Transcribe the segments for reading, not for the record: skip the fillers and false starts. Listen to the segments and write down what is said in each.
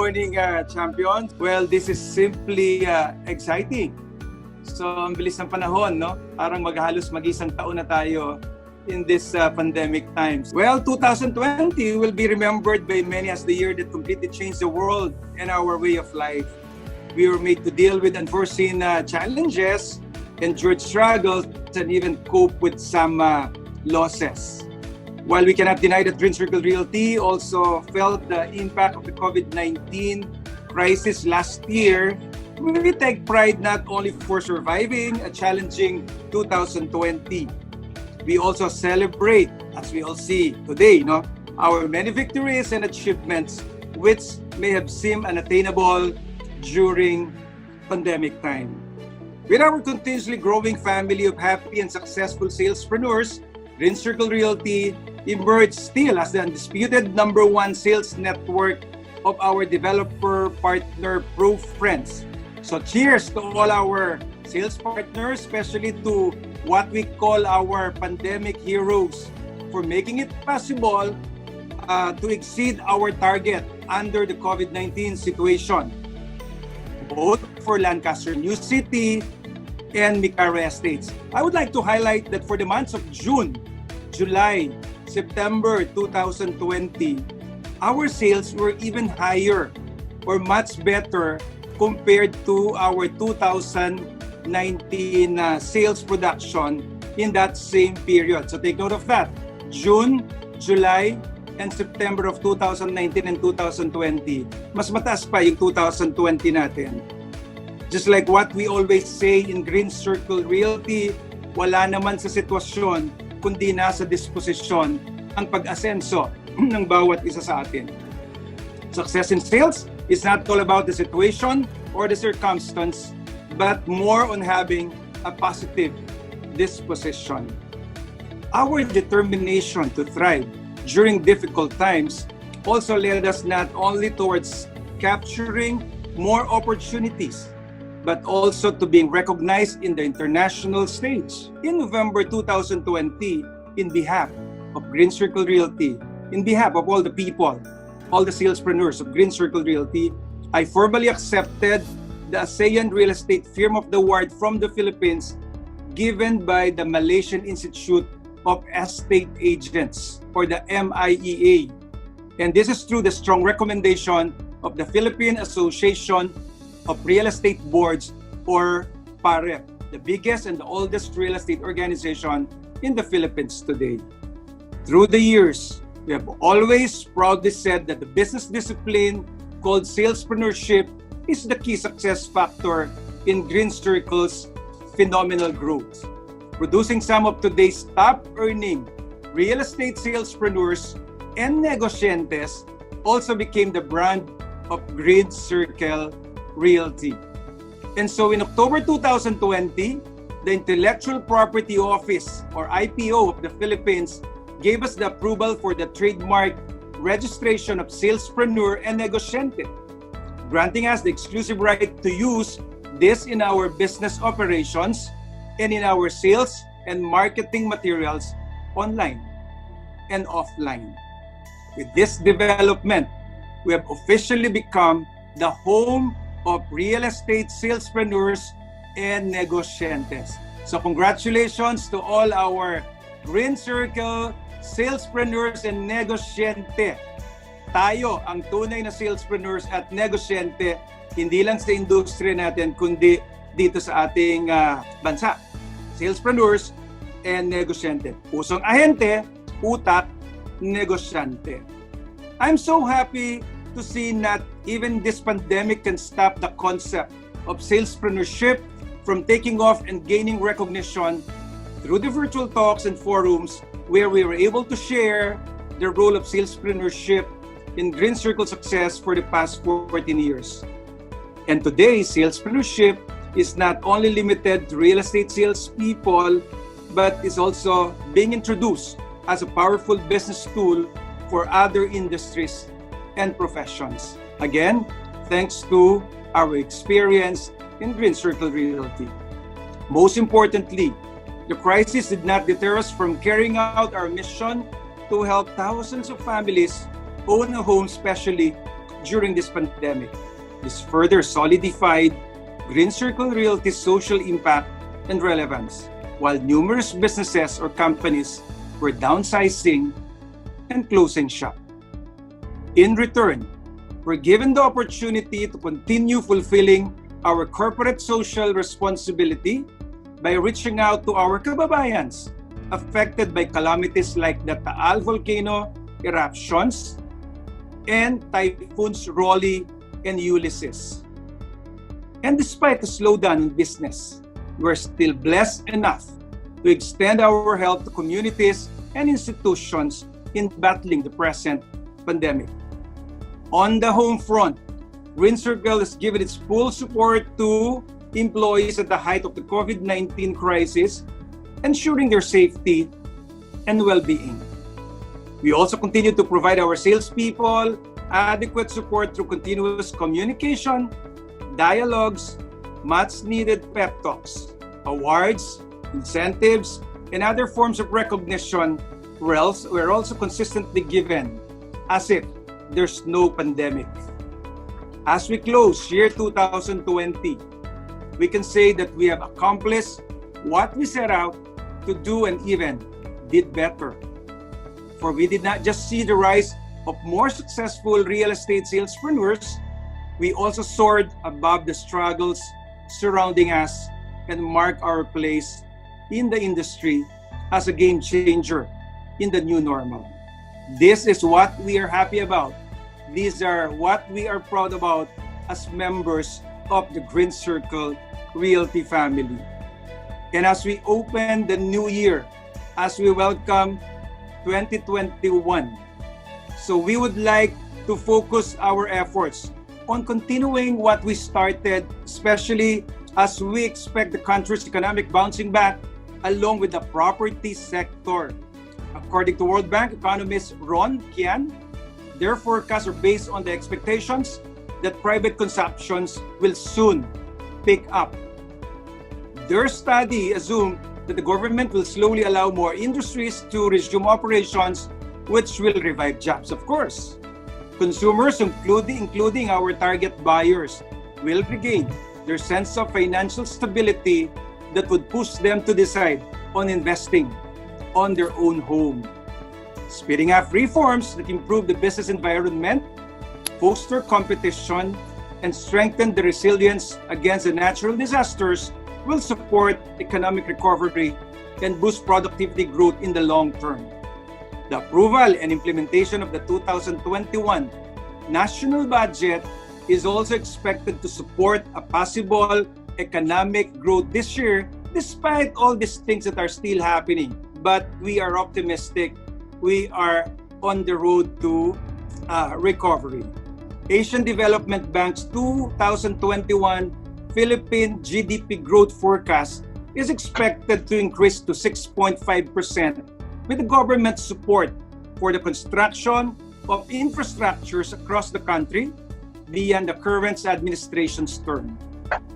morning, champions. Well, this is simply exciting. So, ang bilis ng panahon, no? Parang maghalos mag-isang taon na tayo in this pandemic times. Well, 2020 will be remembered by many as the year that completely changed the world and our way of life. We were made to deal with unforeseen challenges, endured struggles, and even cope with some losses. While we cannot deny that Green Circle Realty also felt the impact of the COVID-19 crisis last year, we take pride not only for surviving a challenging 2020. We also celebrate, as we all see today, our many victories and achievements which may have seemed unattainable during pandemic time. With our continuously growing family of happy and successful salespreneurs, Green Circle Realty emerged still as the undisputed #1 sales network of our developer partner proof friends. So cheers to all our sales partners, especially to what we call our pandemic heroes, for making it possible to exceed our target under the COVID-19 situation, both for Lancaster New City and Mikara Estates. I would like to highlight that for the months of June, July, September 2020, our sales were even higher or much better compared to our 2019 sales production in that same period. So take note of that. June, July, and September of 2019 and 2020. Mas mataas pa yung 2020 natin. Just like what we always say in Green Circle Realty, wala naman sa sitwasyon kundi nasa disposisyon ang pag-asenso ng bawat isa sa atin. Success in sales is not all about the situation or the circumstance, but more on having a positive disposition. Our determination to thrive during difficult times also led us not only towards capturing more opportunities, but also to being recognized in the international stage. In November 2020, in behalf of Green Circle Realty, in behalf of all the people, all the salespreneurs of Green Circle Realty, I formally accepted the ASEAN Real Estate Firm of the Award from the Philippines given by the Malaysian Institute of Estate Agents, or the MIEA. And this is through the strong recommendation of the Philippine Association of Real Estate Boards, or PAREP, the biggest and the oldest real estate organization in the Philippines today. Through the years, we have always proudly said that the business discipline called salespreneurship is the key success factor in Green Circle's phenomenal growth, producing some of today's top-earning real estate salespreneurs and negociantes also became the brand of Green Circle Realty. And so in October 2020, the Intellectual Property Office, or IPO of the Philippines, gave us the approval for the trademark registration of salespreneur and negociante, granting us the exclusive right to use this in our business operations and in our sales and marketing materials online and offline. With this development, we have officially become the home of real estate salespreneurs and negociantes. So congratulations to all our Green Circle salespreneurs and negociante. Tayo ang tunay na salespreneurs at negociante, hindi lang sa industriya natin, kundi dito sa ating bansa. Salespreneurs and negociante. Pusong ahente, utak, negosyante. I'm so happy to see that even this pandemic can stop the concept of salespreneurship from taking off and gaining recognition through the virtual talks and forums where we were able to share the role of salespreneurship in Green Circle success for the past 14 years. And today, salespreneurship is not only limited to real estate salespeople, but is also being introduced as a powerful business tool for other industries and professions. Again, thanks to our experience in Green Circle Realty. Most importantly, the crisis did not deter us from carrying out our mission to help thousands of families own a home, especially during this pandemic. This further solidified Green Circle Realty's social impact and relevance, while numerous businesses or companies were downsizing and closing shop. In return, we're given the opportunity to continue fulfilling our corporate social responsibility by reaching out to our kababayans affected by calamities like the Taal volcano eruptions and typhoons Raleigh and Ulysses. And despite the slowdown in business, we're still blessed enough to extend our help to communities and institutions in battling the present pandemic. On the home front, Green Circle has given its full support to employees at the height of the COVID-19 crisis, ensuring their safety and well-being. We also continue to provide our salespeople adequate support through continuous communication, dialogues, much-needed pep talks, awards, incentives, and other forms of recognition were also consistently given as if there's no pandemic. As we close year 2020, we can say that we have accomplished what we set out to do and even did better. For we did not just see the rise of more successful real estate salespreneurs, we also soared above the struggles surrounding us and mark our place in the industry as a game changer in the new normal. This is what we are happy about. These are what we are proud about as members of the Green Circle Realty family. And as we open the new year, as we welcome 2021, so we would like to focus our efforts on continuing what we started, especially as we expect the country's economic bouncing back along with the property sector. According to World Bank economist Ron Kian, their forecasts are based on the expectations that private consumptions will soon pick up. Their study assumed that the government will slowly allow more industries to resume operations, which will revive jobs, of course. Consumers, including our target buyers, will regain their sense of financial stability that would push them to decide on investing on their own home. Speeding up reforms that improve the business environment, foster competition, and strengthen the resilience against the natural disasters will support economic recovery and boost productivity growth in the long term. The approval and implementation of the 2021 national budget is also expected to support a possible economic growth this year, despite all these things that are still happening. But we are optimistic. We are on the road to recovery. Asian Development Bank's 2021 Philippine GDP growth forecast is expected to increase to 6.5% with the government support for the construction of infrastructures across the country beyond the current administration's term.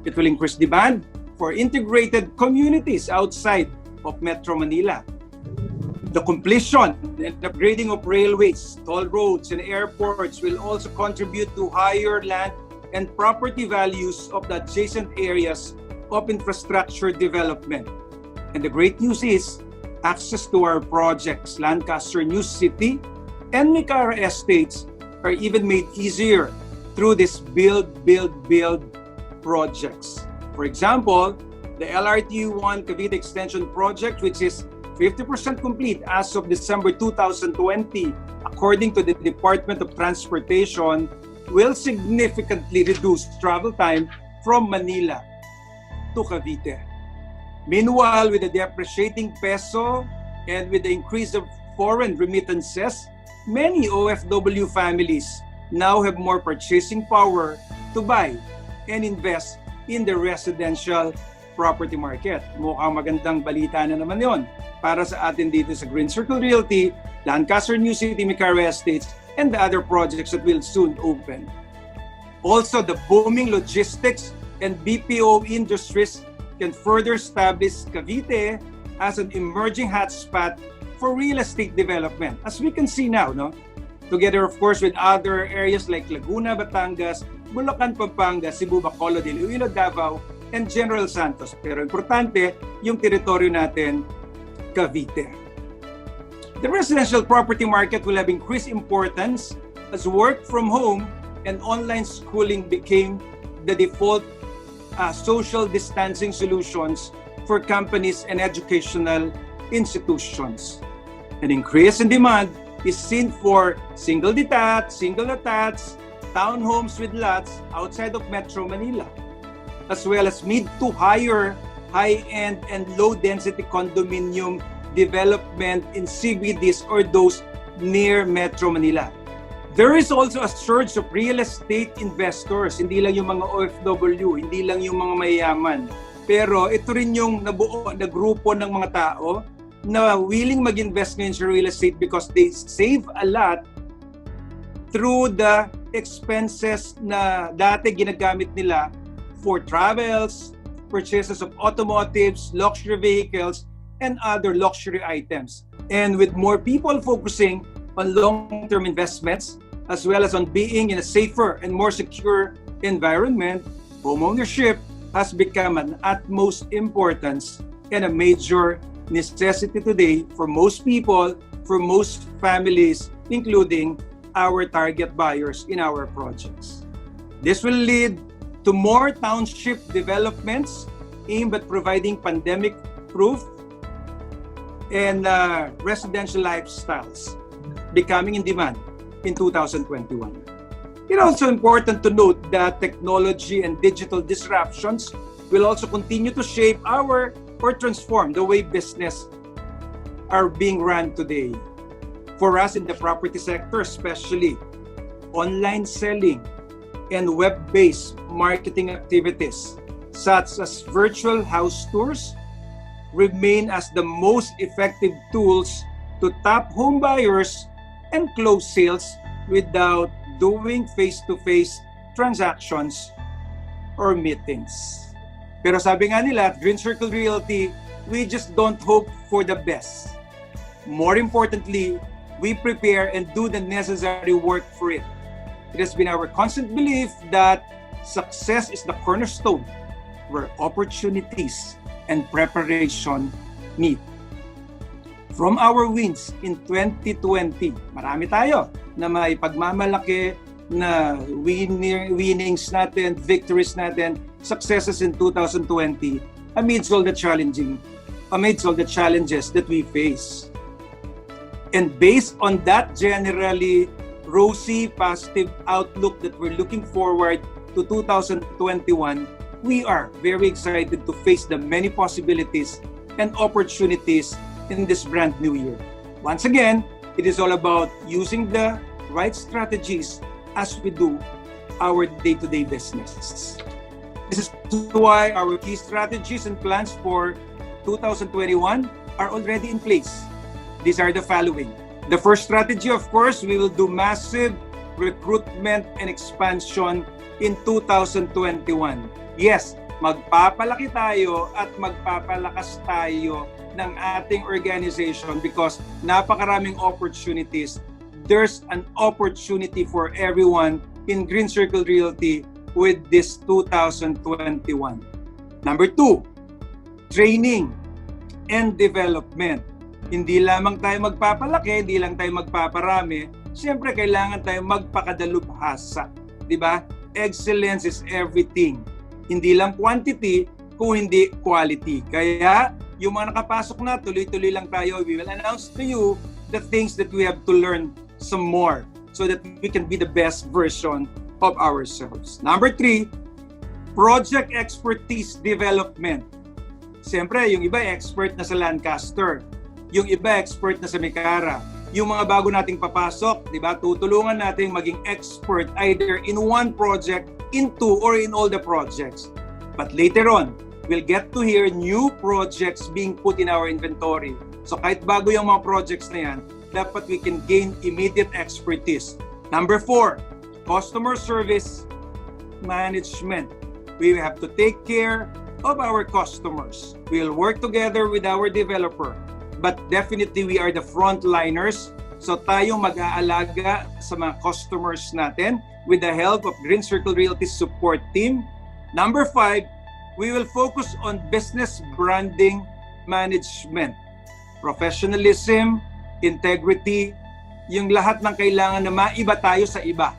It will increase demand for integrated communities outside of Metro Manila. The completion and upgrading of railways, toll roads, and airports will also contribute to higher land and property values of the adjacent areas of infrastructure development. And the great news is access to our projects, Lancaster New City and Nicara Estates, are even made easier through this build projects. For example, the LRT1 Cavite Extension Project, which is 50% complete as of December 2020, according to the Department of Transportation, will significantly reduce travel time from Manila to Cavite. Meanwhile, with the depreciating peso and with the increase of foreign remittances, many OFW families now have more purchasing power to buy and invest in the residential property market. Mukhang magandang balita na naman yon para sa atin dito sa Green Circle Realty, Lancaster New City, Nicara Estates, and the other projects that will soon open. Also, the booming logistics and BPO industries can further establish Cavite as an emerging hotspot for real estate development. As we can see now, together of course with other areas like Laguna, Batangas, Bulacan, Pampanga, Cebu, Bacolod, Iloilo, Davao, and General Santos. Pero importante, yung teritoryo natin, Cavite. The residential property market will have increased importance as work from home and online schooling became the default social distancing solutions for companies and educational institutions. An increase in demand is seen for single detached, single attached, townhomes with lots outside of Metro Manila, as well as mid to high-end and low-density condominium development in CBDs or those near Metro Manila. There is also a surge of real estate investors, hindi lang yung mga OFW, hindi lang yung mga mayayaman. Pero ito rin yung nabuo na grupo ng mga tao na willing mag-invest ngayon sa real estate because they save a lot through the expenses na dati ginagamit nila for travels, purchases of automotives, luxury vehicles, and other luxury items. And with more people focusing on long-term investments, as well as on being in a safer and more secure environment, homeownership has become an utmost importance and a major necessity today for most people, for most families, including our target buyers in our projects. This will lead to more township developments aimed at providing pandemic-proof and residential lifestyles becoming in demand in 2021. It's also important to note that technology and digital disruptions will also continue to shape or transform the way business are being run today. For us in the property sector, especially online selling and web-based marketing activities such as virtual house tours remain as the most effective tools to tap home buyers and close sales without doing face-to-face transactions or meetings. Pero sabi nga nila at Green Circle Realty, we just don't hope for the best. More importantly, we prepare and do the necessary work for it. It has been our constant belief that success is the cornerstone where opportunities and preparation meet. From our wins in 2020, marami tayo na may pagmamalaki na winnings natin, victories natin, successes in 2020 amidst all the challenges that we face. And based on that generally rosy, positive outlook that we're looking forward to 2021, we are very excited to face the many possibilities and opportunities in this brand new year. Once again, it is all about using the right strategies as we do our day-to-day business. This is why our key strategies and plans for 2021 are already in place. These are the following. The first strategy, of course, we will do massive recruitment and expansion in 2021. Yes, magpapalaki tayo at magpapalakas tayo ng ating organization because napakaraming opportunities. There's an opportunity for everyone in Green Circle Realty with this 2021. Number 2, training and development. Hindi lamang tayo magpapalaki, hindi lang tayo magpaparami. Siyempre, kailangan tayo magpakadalubhasa. Diba? Excellence is everything. Hindi lang quantity, kung hindi quality. Kaya, yung mga nakapasok na, tuloy-tuloy lang tayo. We will announce to you the things that we have to learn some more so that we can be the best version of ourselves. Number 3, project expertise development. Siyempre, yung iba expert na sa Lancaster. Yung iba expert na sa Mikara. Yung mga bago nating papasok, di ba, tutulungan natin maging expert either in one project, in two, or in all the projects. But later on, we'll get to hear new projects being put in our inventory. So kahit bago yung mga projects na yan, dapat we can gain immediate expertise. Number 4, customer service management. We have to take care of our customers. We'll work together with our developer. But definitely we are the frontliners So tayo mag-aalaga sa mga customers natin with the help of Green Circle Realty support team. Number 5, we will focus on business branding management. Professionalism, integrity, yung lahat ng kailangan na maiba tayo sa iba.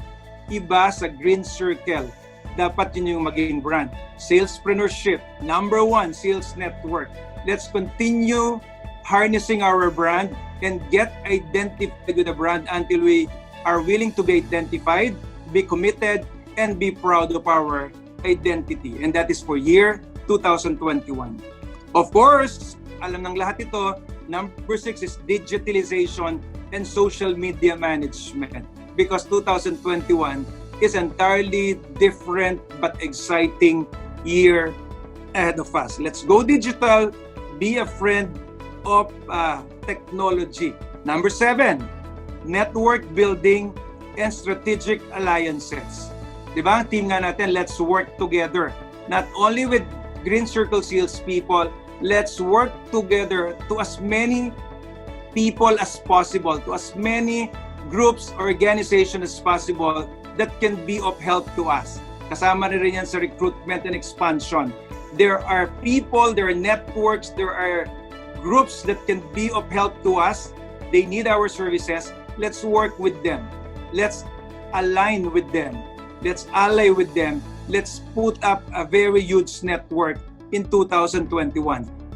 Iba sa Green Circle. Dapat yun yung maging brand. Salespreneurship. Number 1, sales network. Let's continue harnessing our brand and get identified with the brand until we are willing to be identified, be committed, and be proud of our identity. And that is for year 2021. Of course, alam ng lahat ito, number 6 is digitalization and social media management. Because 2021 is entirely different but exciting year ahead of us. Let's go digital, be a friend of technology. Number 7, network building and strategic alliances. Diba? Ang team nga natin, let's work together. Not only with Green Circle sales people, let's work together to as many people as possible, to as many groups, organizations as possible that can be of help to us. Kasama rin yan sa recruitment and expansion. There are people, there are networks, there are groups that can be of help to us. They need our services. Let's work with them. Let's align with them. Let's ally with them. Let's put up a very huge network in 2021.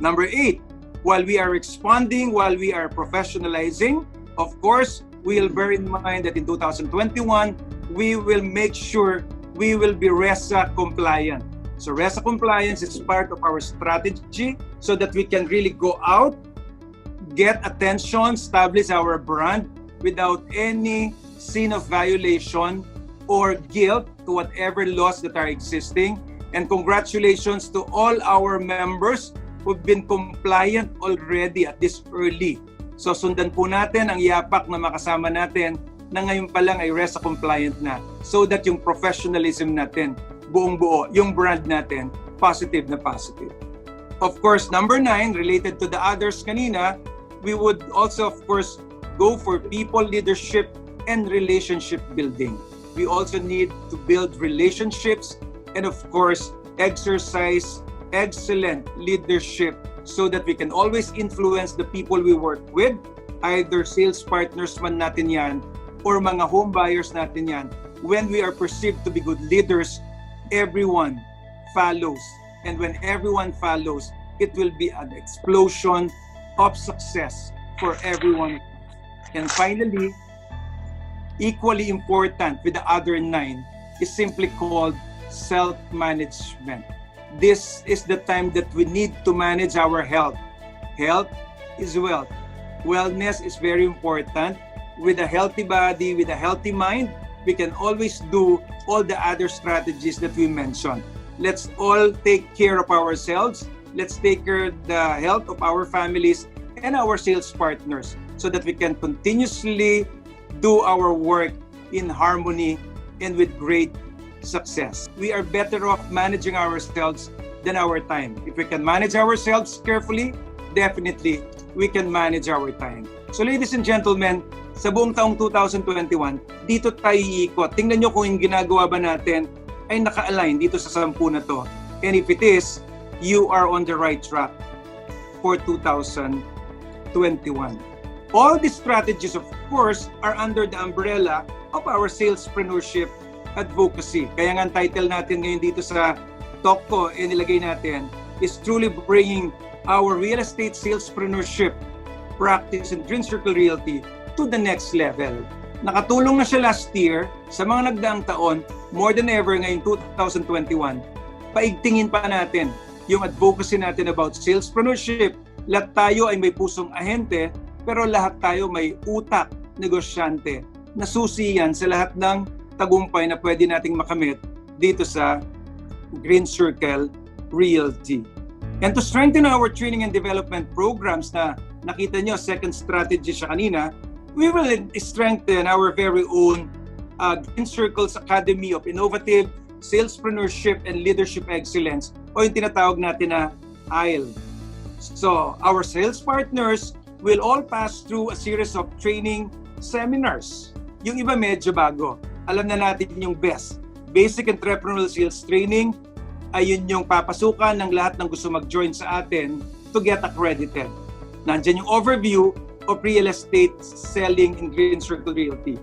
Number 8, while we are expanding, while we are professionalizing, of course, we'll bear in mind that in 2021, we will make sure we will be RESA compliant. So RESA compliance is part of our strategy so that we can really go out, get attention, establish our brand without any sin of violation or guilt to whatever laws that are existing. And congratulations to all our members who've been compliant already at this early. So sundan po natin ang yapak na makasama natin na ngayon pa lang ay RESA compliant na so that yung professionalism natin buong buo, yung brand natin, positive na positive. Of course, number 9, related to the others kanina, we would also, of course, go for people leadership and relationship building. We also need to build relationships and, of course, exercise excellent leadership so that we can always influence the people we work with, either sales partners man natin yan or mga home buyers natin yan. When we are perceived to be good leaders, everyone follows. And when everyone follows, it will be an explosion of success for everyone. And finally, equally important with the other 9 is simply called self-management. This is the time that we need to manage our health. Health is wealth. Wellness is very important. With a healthy body, with a healthy mind, we can always do all the other strategies that we mentioned. Let's all take care of ourselves. Let's take care of the health of our families and our sales partners so that we can continuously do our work in harmony and with great success. We are better off managing ourselves than our time. If we can manage ourselves carefully, definitely we can manage our time. So ladies and gentlemen, sa buong taong 2021, dito tayo iikot. Tingnan nyo kung yung ginagawa ba natin ay naka-align dito sa 10 na to. And if it is, you are on the right track for 2021. All these strategies, of course, are under the umbrella of our Salespreneurship advocacy. Kaya nga ang title natin ngayon dito sa talk ko, nilagay natin, is truly bringing our real estate salespreneurship practice in Green Circle Realty to the next level. Nakatulong na siya last year sa mga nagdaang taon, more than ever ngayong 2021. Paigtingin pa natin yung advocacy natin about salespreneurship. Lahat tayo ay may pusong ahente, pero lahat tayo may utak negosyante. Nasusi yan sa lahat ng tagumpay na pwede nating makamit dito sa Green Circle Realty. And to strengthen our training and development programs na nakita nyo, second strategy siya kanina, we will strengthen our very own Green Circle's Academy of Innovative Salespreneurship and Leadership Excellence o yung tinatawag natin na AIL. So, our sales partners will all pass through a series of training seminars. Yung iba medyo bago. Alam na natin yung best. Basic Entrepreneurial Sales Training, ayun yung papasukan ng lahat ng gusto mag-join sa atin to get accredited. Nandyan yung overview of real estate selling in Green Circle Realty.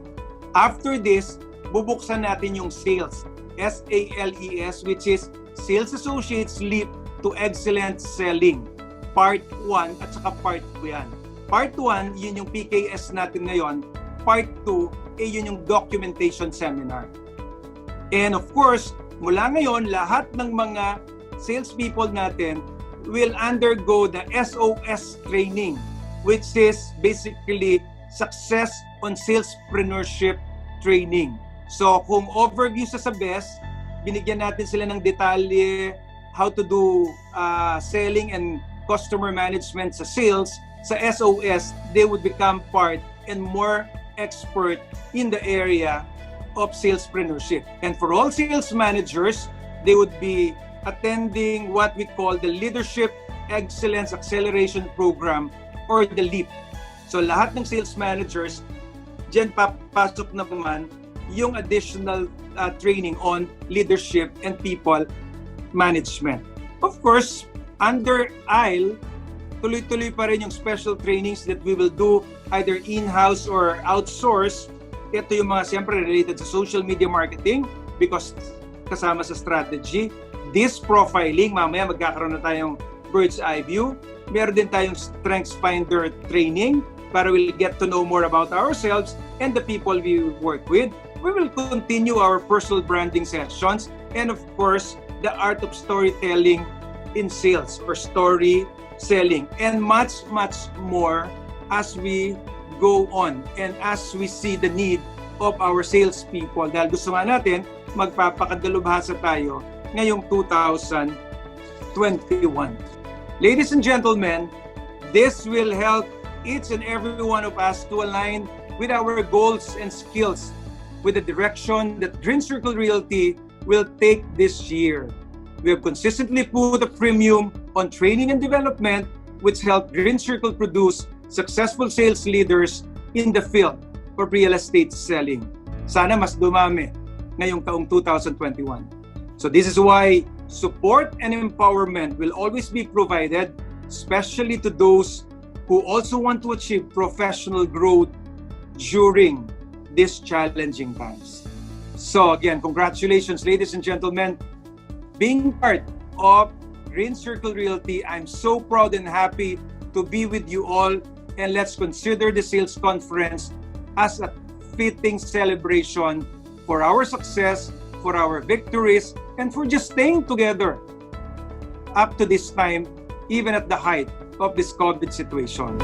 After this, bubuksan natin yung sales, SALES, which is Sales Associates Leap to Excellent Selling. Part 1 at saka Part 2 yan. Part 1, yun yung PKS natin ngayon. Part 2, yun yung documentation seminar. And of course, mula ngayon, lahat ng mga salespeople natin will undergo the SOS training, which is basically Success on Salespreneurship training. So kung overview sa best, binigyan natin sila ng detalye how to do selling and customer management sa sales. Sa SOS, they would become part and more expert in the area of salespreneurship. And for all sales managers, they would be attending what we call the Leadership Excellence Acceleration Program or the LEAP. So lahat ng sales managers, dyan papasok naman yung additional training on leadership and people management. Of course, under ILE, tuloy-tuloy pa rin yung special trainings that we will do either in-house or outsource. Ito yung mga siyempre related sa social media marketing because kasama sa strategy. This profiling, mamaya magkakaroon na tayong bird's eye view. Meron din tayong Strengths Finder training para we'll get to know more about ourselves and the people we work with. We will continue our personal branding sessions and of course, the art of storytelling in sales or story selling and much more as we go on and as we see the need of our salespeople. Dahil gusto nga natin, magpapakadalubhasa tayo ngayong 2021. Ladies and gentlemen, this will help each and every one of us to align with our goals and skills with the direction that Green Circle Realty will take this year. We have consistently put a premium on training and development, which help Green Circle produce successful sales leaders in the field of real estate selling. Sana mas dumami ngayong taong 2021. So this is why support and empowerment will always be provided, especially to those who also want to achieve professional growth during these challenging times. So again, congratulations, ladies and gentlemen. Being part of Green Circle Realty, I'm so proud and happy to be with you all. And let's consider the sales conference as a fitting celebration for our success, for our victories, and for just staying together up to this time, even at the height of this COVID situation.